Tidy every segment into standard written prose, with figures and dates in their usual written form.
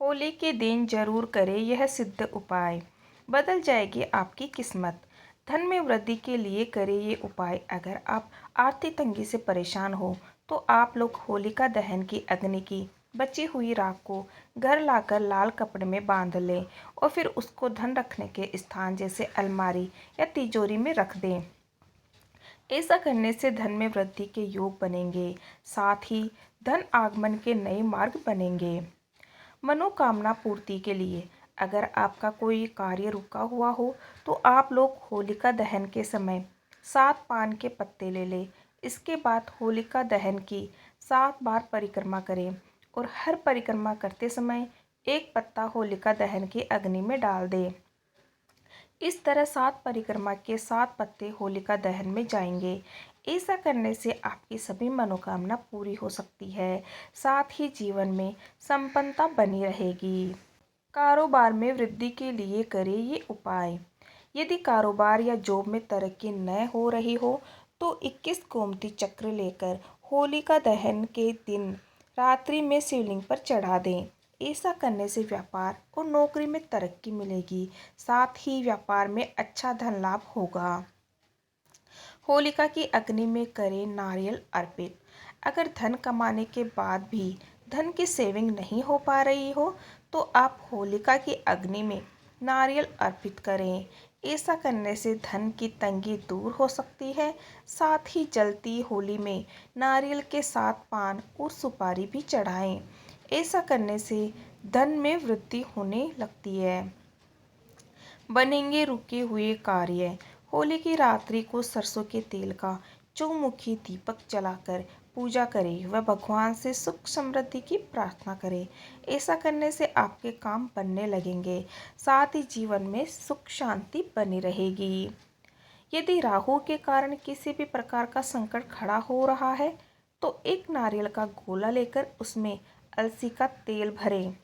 होली के दिन जरूर करें यह सिद्ध उपाय, बदल जाएगी आपकी किस्मत। धन में वृद्धि के लिए करें ये उपाय। अगर आप आर्थिक तंगी से परेशान हो तो आप लोग होलिका दहन की अग्नि की बची हुई राख को घर लाकर लाल कपड़े में बांध लें और फिर उसको धन रखने के स्थान जैसे अलमारी या तिजोरी में रख दें। ऐसा करने से धन में वृद्धि के योग बनेंगे, साथ ही धन आगमन के नए मार्ग बनेंगे। मनोकामना पूर्ति के लिए अगर आपका कोई कार्य रुका हुआ हो तो आप लोग होलिका दहन के समय 7 पान के पत्ते ले लें। इसके बाद होलिका दहन की 7 बार परिक्रमा करें और हर परिक्रमा करते समय एक पत्ता होलिका दहन की अग्नि में डाल दें। इस तरह 7 परिक्रमा के 7 पत्ते होलिका दहन में जाएंगे। ऐसा करने से आपकी सभी मनोकामना पूरी हो सकती है, साथ ही जीवन में संपन्नता बनी रहेगी। कारोबार में वृद्धि के लिए करें ये उपाय। यदि कारोबार या जॉब में तरक्की न हो रही हो तो 21 गोमती चक्र लेकर होलिका दहन के दिन रात्रि में शिवलिंग पर चढ़ा दें। ऐसा करने से व्यापार और नौकरी में तरक्की मिलेगी, साथ ही व्यापार में अच्छा धन लाभ होगा। होलिका की अग्नि में करें नारियल अर्पित। अगर धन कमाने के बाद भी धन की सेविंग नहीं हो पा रही हो तो आप होलिका की अग्नि में नारियल अर्पित करें। ऐसा करने से धन की तंगी दूर हो सकती है, साथ ही जलती होली में नारियल के साथ पान और सुपारी भी चढ़ाएं। ऐसा करने से धन में वृद्धि होने लगती है। बनेंगे रुके हुए कार्य। होली की रात्रि को सरसों के तेल का चौमुखी दीपक जलाकर पूजा करें व भगवान से सुख समृद्धि की प्रार्थना करें। ऐसा करने से आपके काम बनने लगेंगे, साथ ही जीवन में सुख शांति बनी रहेगी। यदि राहु के कारण किसी भी प्रकार का संकट खड़ा हो रहा है तो एक नारियल का गोला लेकर उसमें अलसी का तेल भरें,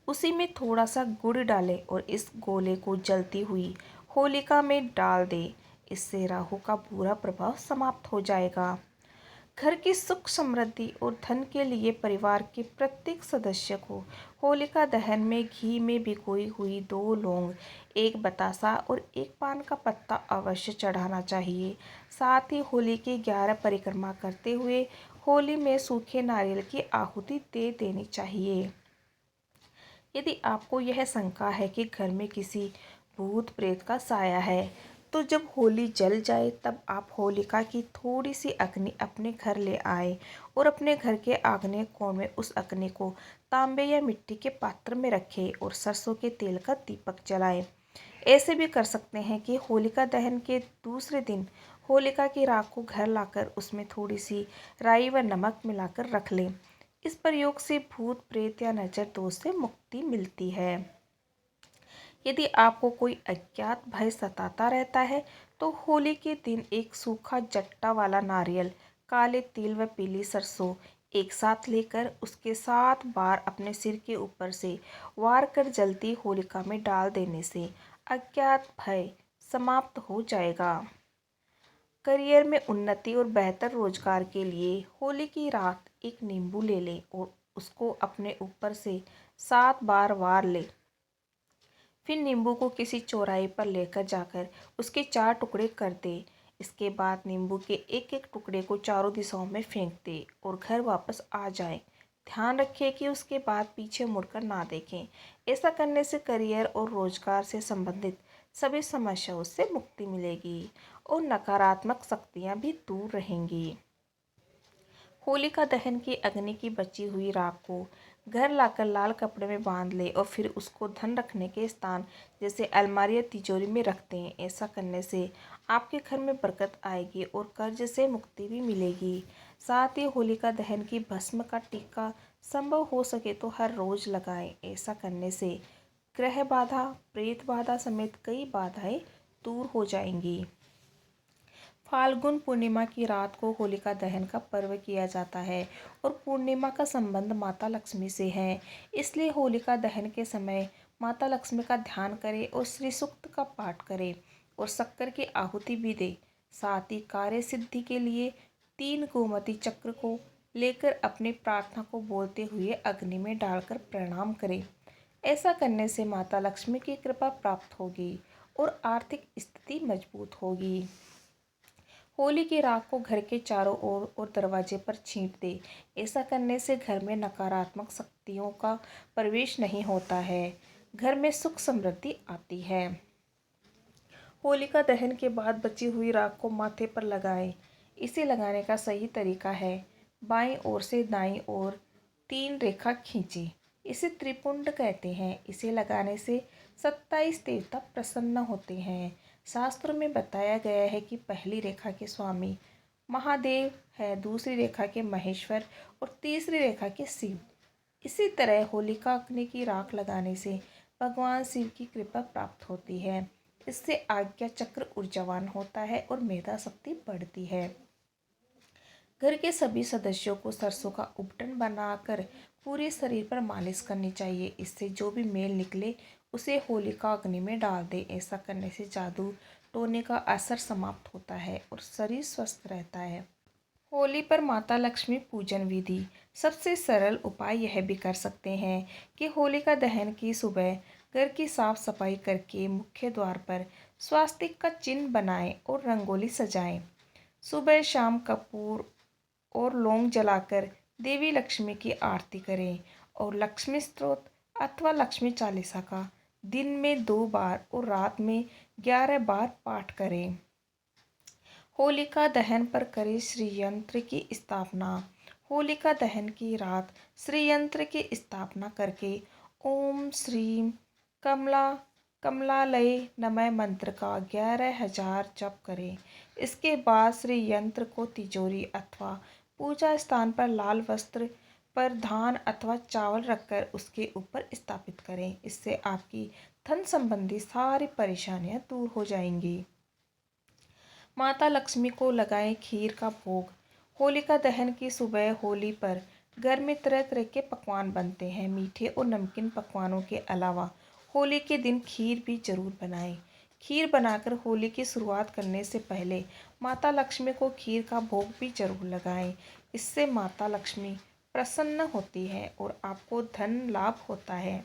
उसी में थोड़ा सा गुड़ डालें और इस गोले को जलती हुई होलिका में डाल दें। इससे राहु का बुरा प्रभाव समाप्त हो जाएगा। घर की सुख समृद्धि और धन के लिए परिवार के प्रत्येक सदस्य को होलिका दहन में घी में भिगोई हुई 2 लौंग, 1 बतासा और 1 पान का पत्ता अवश्य चढ़ाना चाहिए। साथ ही होली की 11 परिक्रमा करते हुए होली में सूखे नारियल की आहुति दे देनी चाहिए। यदि आपको यह शंका है कि घर में किसी भूत प्रेत का साया है तो जब होली जल जाए तब आप होलिका की थोड़ी सी अग्नि अपने घर ले आए और अपने घर के आग्नेय कोण में उस अग्नि को तांबे या मिट्टी के पात्र में रखें और सरसों के तेल का दीपक जलाएं। ऐसे भी कर सकते हैं कि होलिका दहन के दूसरे दिन होलिका की राख को घर लाकर उसमें थोड़ी सी राई व नमक मिलाकर रख लें। इस प्रयोग से भूत प्रेत या नजर दोष से मुक्ति मिलती है। यदि आपको कोई अज्ञात भय सताता रहता है तो होली के दिन एक सूखा जट्टा वाला नारियल, काले तिल व पीली सरसों एक साथ लेकर उसके 7 बार अपने सिर के ऊपर से वार कर जलती होलिका में डाल देने से अज्ञात भय समाप्त हो जाएगा। करियर में उन्नति और बेहतर रोजगार के लिए होली की रात एक नींबू ले लें और उसको अपने ऊपर से 7 बार वार लें। फिर नींबू को किसी चौराहे पर लेकर जाकर उसके 4 टुकड़े कर दें। इसके बाद नींबू के एक एक टुकड़े को चारों दिशाओं में फेंक दें और घर वापस आ जाएं। ध्यान रखें कि उसके बाद पीछे मुड़कर ना देखें। ऐसा करने से करियर और रोजगार से संबंधित सभी समस्याओं से मुक्ति मिलेगी और नकारात्मक शक्तियाँ भी दूर रहेंगी। होलिका दहन की अग्नि की बची हुई राख को घर लाकर लाल कपड़े में बांध ले और फिर उसको धन रखने के स्थान जैसे अलमारी या तिजोरी में रख दें। ऐसा करने से आपके घर में बरकत आएगी और कर्ज से मुक्ति भी मिलेगी। साथ ही होलिका दहन की भस्म का टीका संभव हो सके तो हर रोज लगाएं। ऐसा करने से ग्रह बाधा, प्रेत बाधा समेत कई बाधाएं दूर हो जाएंगी। फाल्गुन पूर्णिमा की रात को होलिका दहन का पर्व किया जाता है और पूर्णिमा का संबंध माता लक्ष्मी से है। इसलिए होलिका दहन के समय माता लक्ष्मी का ध्यान करें और श्री सूक्त का पाठ करें और शक्कर की आहुति भी दें। साथ ही कार्य सिद्धि के लिए 3 गोमती चक्र को लेकर अपनी प्रार्थना को बोलते हुए अग्नि में डालकर प्रणाम करें। ऐसा करने से माता लक्ष्मी की कृपा प्राप्त होगी और आर्थिक स्थिति मजबूत होगी। होली की राख को घर के चारों ओर और दरवाजे पर छींट दे। ऐसा करने से घर में नकारात्मक शक्तियों का प्रवेश नहीं होता है। घर में सुख समृद्धि आती है। होलिका दहन के बाद बची हुई राख को माथे पर लगाएं। इसे लगाने का सही तरीका है, बाईं ओर से दाईं ओर 3 रेखा खींचे। इसे त्रिपुंड कहते हैं। इसे लगाने से 27 देवता प्रसन्न होते हैं। शास्त्रों में बताया गया है कि पहली रेखा के स्वामी महादेव है, दूसरी रेखा के महेश्वर और तीसरी रेखा के शिव। इसी तरह होलिका अग्नि की राख लगाने से भगवान शिव की कृपा प्राप्त होती है। इससे आज्ञा चक्र ऊर्जावान होता है और मेधा शक्ति बढ़ती है। घर के सभी सदस्यों को सरसों का उपटन बनाकर पूरे शरीर पर मालिश करनी चाहिए। इससे जो भी मेल निकले उसे होलिका अग्नि में डाल दें। ऐसा करने से जादू टोने का असर समाप्त होता है और शरीर स्वस्थ रहता है। होली पर माता लक्ष्मी पूजन विधि। सबसे सरल उपाय यह भी कर सकते हैं कि होलिका दहन की सुबह घर की साफ सफाई करके मुख्य द्वार पर स्वास्तिक का चिन्ह बनाएं और रंगोली सजाएं। सुबह शाम कपूर और लौंग जलाकर देवी लक्ष्मी की आरती करें और लक्ष्मी स्तोत्र अथवा लक्ष्मी चालीसा का दिन में 2 बार और रात में 11 बार पाठ करें। होलिका दहन पर करें श्री यंत्र की स्थापना। होलिका दहन की रात श्री यंत्र की स्थापना करके ओम श्रीम कमला कमलालय नमः मंत्र का 11,000 जप करें। इसके बाद श्री यंत्र को तिजोरी अथवा पूजा स्थान पर लाल वस्त्र पर धान अथवा चावल रखकर उसके ऊपर स्थापित करें। इससे आपकी धन संबंधी सारी परेशानियां दूर हो जाएंगी। माता लक्ष्मी को लगाएं खीर का भोग। होलिका दहन की सुबह होली पर घर में तरह तरह के पकवान बनते हैं। मीठे और नमकीन पकवानों के अलावा होली के दिन खीर भी जरूर बनाएं। खीर बनाकर होली की शुरुआत करने से पहले माता लक्ष्मी को खीर का भोग भी जरूर लगाएं। इससे माता लक्ष्मी प्रसन्न होती है और आपको धन लाभ होता है।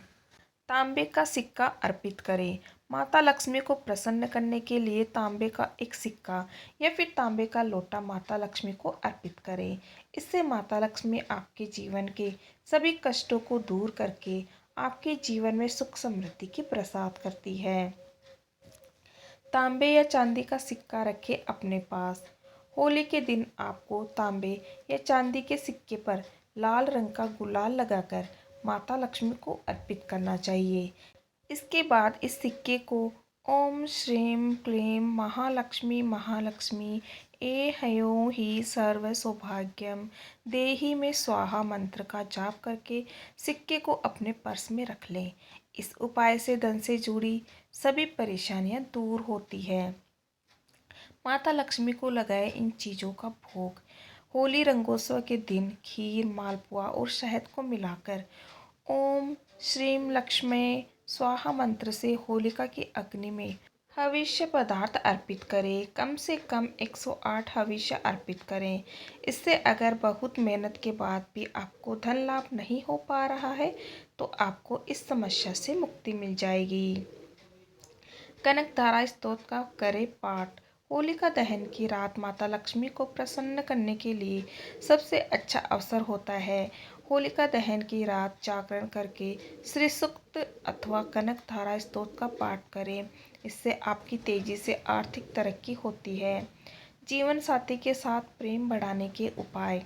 तांबे का सिक्का अर्पित करें। माता लक्ष्मी को प्रसन्न करने के लिए तांबे का एक सिक्का या फिर तांबे का लोटा माता लक्ष्मी को अर्पित करें। इससे माता लक्ष्मी आपके जीवन के सभी कष्टों को दूर करके आपके जीवन में सुख समृद्धि की प्रसाद करती है। तांबे या चांदी का सिक्का रखें अपने पास। होली के दिन आपको तांबे या चांदी के सिक्के पर लाल रंग का गुलाल लगाकर माता लक्ष्मी को अर्पित करना चाहिए। इसके बाद इस सिक्के को ओम श्रीम क्लीम महालक्ष्मी महालक्ष्मी ए हयो ही सर्व सौभाग्यम देहि में स्वाहा मंत्र का जाप करके सिक्के को अपने पर्स में रख लें। इस उपाय से धन से जुड़ी सभी परेशानियां दूर होती है। माता लक्ष्मी को लगाए इन चीज़ों का भोग। होली रंगोत्सव के दिन खीर, मालपुआ और शहद को मिलाकर ओम श्रीम लक्ष्मी स्वाहा मंत्र से होलिका की अग्नि में हविष्य पदार्थ अर्पित करें। कम से कम 108 हविष्य अर्पित करें। इससे अगर बहुत मेहनत के बाद भी आपको धन लाभ नहीं हो पा रहा है तो आपको इस समस्या से मुक्ति मिल जाएगी। कनकधारा स्तोत्र का करें पाठ। होलिका दहन की रात माता लक्ष्मी को प्रसन्न करने के लिए सबसे अच्छा अवसर होता है। होलिका दहन की रात जागरण करके श्री सूक्त अथवा कनकधारा स्तोत्र का पाठ करें। इससे आपकी तेजी से आर्थिक तरक्की होती है। जीवन साथी के साथ प्रेम बढ़ाने के उपाय।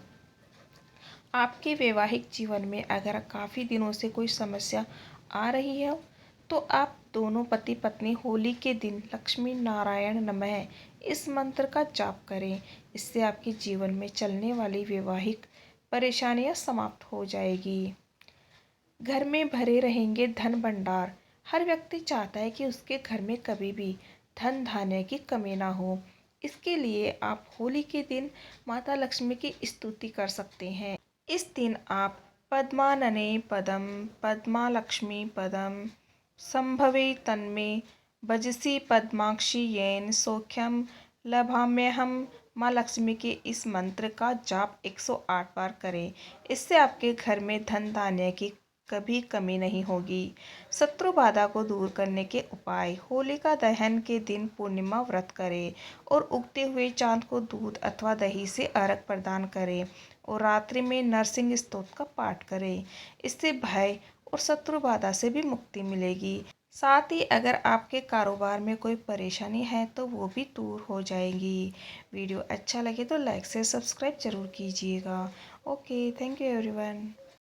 आपके वैवाहिक जीवन में अगर काफ़ी दिनों से कोई समस्या आ रही है तो आप दोनों पति पत्नी होली के दिन लक्ष्मी नारायण नमः इस मंत्र का जाप करें। इससे आपके जीवन में चलने वाली वैवाहिक परेशानियां समाप्त हो जाएगी। घर में भरे रहेंगे धन भंडार। हर व्यक्ति चाहता है कि उसके घर में कभी भी धन धान्य की कमी ना हो। इसके लिए आप होली के दिन माता लक्ष्मी की स्तुति कर सकते हैं। इस दिन आप पद्मानने पदम पद्मा लक्ष्मी पदम संभवे तन्मे भजसी पद्माक्षी येन सौख्यम लभाम्यहम माँ लक्ष्मी के इस मंत्र का जाप 108 बार करें। इससे आपके घर में धन धान्य की कभी कमी नहीं होगी। शत्रु बाधा को दूर करने के उपाय। होलिका दहन के दिन पूर्णिमा व्रत करें और उगते हुए चांद को दूध अथवा दही से अर्घ प्रदान करें और रात्रि में नरसिंह स्तोत्र का पाठ करें। इससे भय और शत्रु बाधा से भी मुक्ति मिलेगी। साथ ही अगर आपके कारोबार में कोई परेशानी है तो वो भी दूर हो जाएगी। वीडियो अच्छा लगे तो लाइक से सब्सक्राइब ज़रूर कीजिएगा। Okay, thank you everyone.